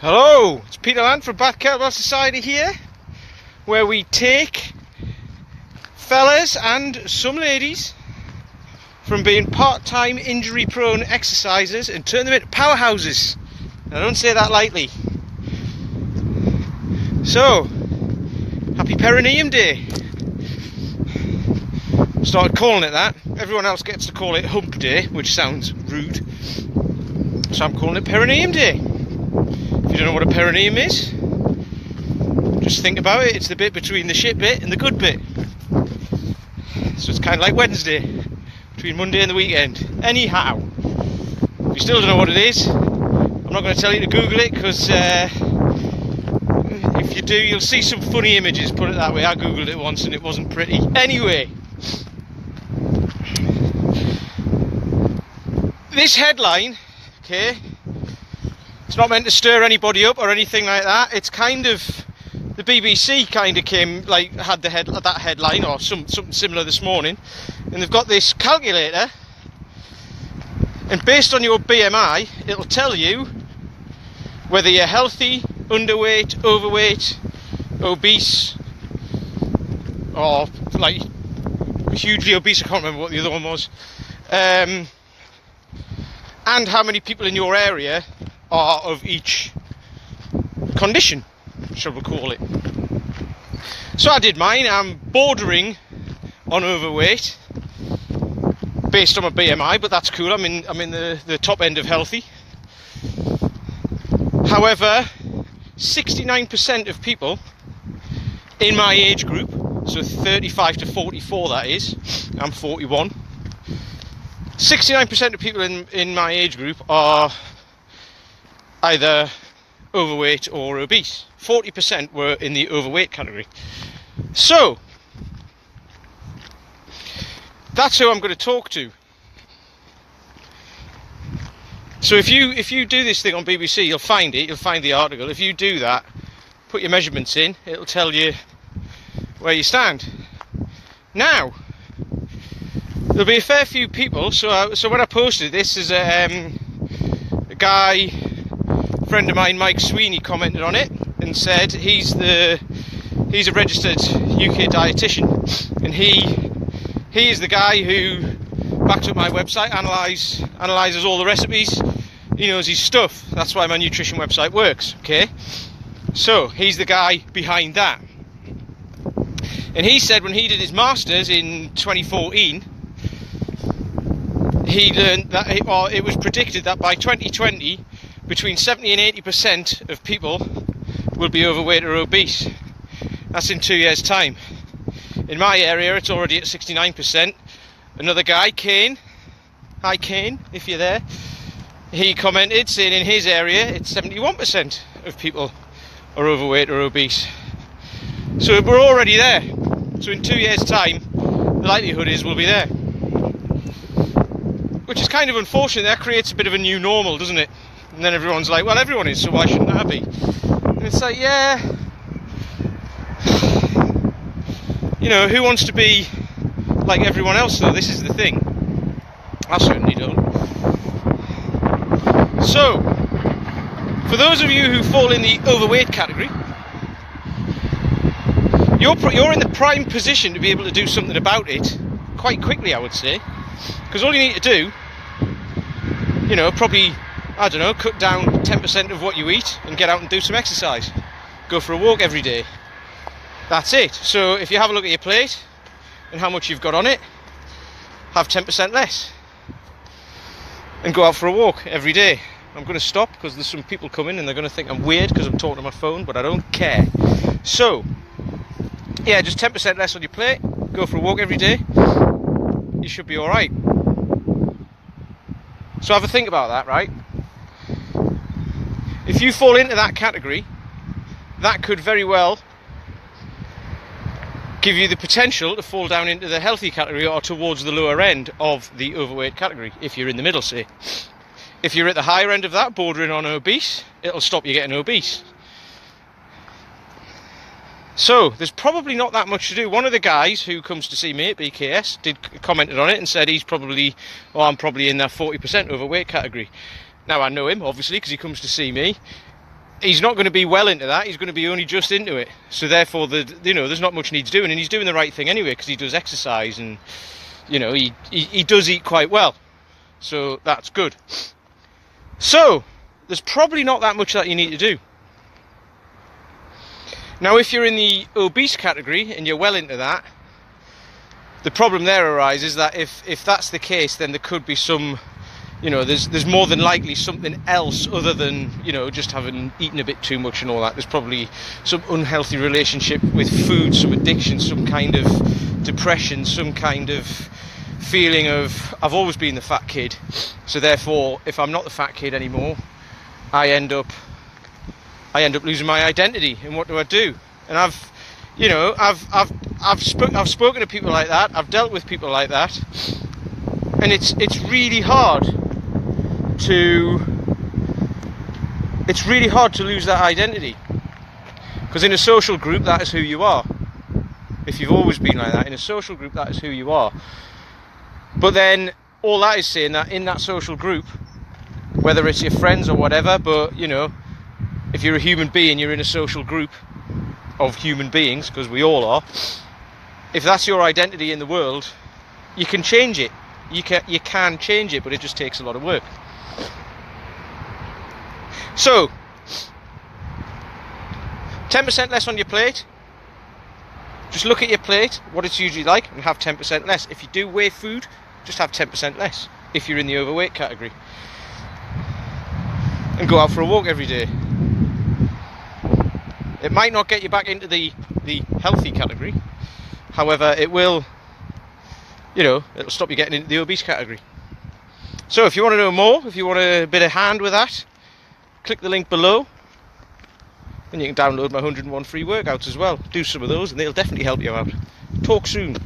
Hello, it's Peter Land from Bath Kettlebell Society here, where we take fellas and some ladies from being part-time injury-prone exercisers and turn them into powerhouses. I don't say that lightly. So, happy Perineum Day. Started calling it that. Everyone else gets to call it Hump Day, which sounds rude. So I'm calling it Perineum Day. If you don't know what a perineum is, just think about it. It's the bit between the shit bit and the good bit. So it's kind of like Wednesday, between Monday and the weekend. Anyhow, if you still don't know what it is, I'm not going to tell you to Google it, because if you do, you'll see some funny images, put it that way. I Googled it once and it wasn't pretty. Anyway, this headline, okay, it's not meant to stir anybody up or anything like that. It's kind of, the BBC kind of had that headline or something similar this morning, and they've got this calculator, and based on your BMI, it'll tell you whether you're healthy, underweight, overweight, obese, or like hugely obese. I can't remember what the other one was, and how many people in your area are of each condition, shall we call it. So I did mine. I'm bordering on overweight based on my BMI, but that's cool. I'm in the top end of healthy. However, 69% of people in my age group, so 35 to 44 that is, I'm 41, 69% of people in my age group are either overweight or obese. 40% were in the overweight category. So that's who I'm going to talk to. So if you do this thing on BBC, you'll find the article. If you do that, put your measurements in, it'll tell you where you stand. Now, there'll be a fair few people. So when I posted this, is a guy, friend of mine, Mike Sweeney, commented on it and said he's a registered UK dietitian, and he is the guy who backs up my website, analyzes all the recipes. He knows his stuff. That's why my nutrition website works. Okay, so he's the guy behind that, and he said when he did his masters in 2014, he learned that it was predicted that by 2020 between 70 and 80% of people will be overweight or obese. That's in 2 years' time. In my area, it's already at 69%. Another guy, Kane, hi Kane, if you're there, he commented saying in his area it's 71% of people are overweight or obese. So we're already there. So in 2 years' time, the likelihood is we'll be there. Which is kind of unfortunate. That creates a bit of a new normal, doesn't it? And then everyone's like, well, everyone is, so why shouldn't I be? And it's like, yeah, you know, who wants to be like everyone else, though? This is the thing. I certainly don't. So, for those of you who fall in the overweight category, you're in the prime position to be able to do something about it quite quickly, I would say. Because all you need to do, you know, probably, I don't know, cut down 10% of what you eat and get out and do some exercise. Go for a walk every day. That's it. So if you have a look at your plate and how much you've got on it, have 10% less. And go out for a walk every day. I'm going to stop because there's some people coming and they're going to think I'm weird because I'm talking to my phone, but I don't care. So, yeah, just 10% less on your plate. Go for a walk every day. You should be alright. So have a think about that, right? If you fall into that category, that could very well give you the potential to fall down into the healthy category or towards the lower end of the overweight category, if you're in the middle, say. If you're at the higher end of that, bordering on obese, it'll stop you getting obese. So there's probably not that much to do. One of the guys who comes to see me at BKS commented on it and said I'm probably in that 40% overweight category. Now I know him, obviously, because he comes to see me. he's not going to be well into that. He's going to be only just into it. So therefore, there's not much needs doing, and he's doing the right thing anyway because he does exercise and he does eat quite well. So that's good. So there's probably not that much that you need to do. Now, if you're in the obese category and you're well into that, the problem there arises that if that's the case, then there could be some, there's more than likely something else other than, just having eaten a bit too much and all that. There's probably some unhealthy relationship with food, some addiction, some kind of depression, some kind of feeling of, I've always been the fat kid, so therefore, if I'm not the fat kid anymore, I end up losing my identity. And what do? And I've spoken to people like that. I've dealt with people like that, and it's really hard to lose that identity, because in a social group, that is who you are. If you've always been like that, in a social group, that is who you are. But then all that is saying that in that social group, whether it's your friends or whatever, but if you're a human being, you're in a social group of human beings, because we all are. If that's your identity in the world, you can change it. You can change it, but it just takes a lot of work. So 10% less on your plate. Just look at your plate, what it's usually like, and have 10% less. If you do weigh food, just have 10% less if you're in the overweight category. And go out for a walk every day. It might not get you back into the healthy category. However, it will, it'll stop you getting into the obese category. So if you want to know more, if you want a bit of hand with that, click the link below. And you can download my 101 free workouts as well. Do some of those and they'll definitely help you out. Talk soon.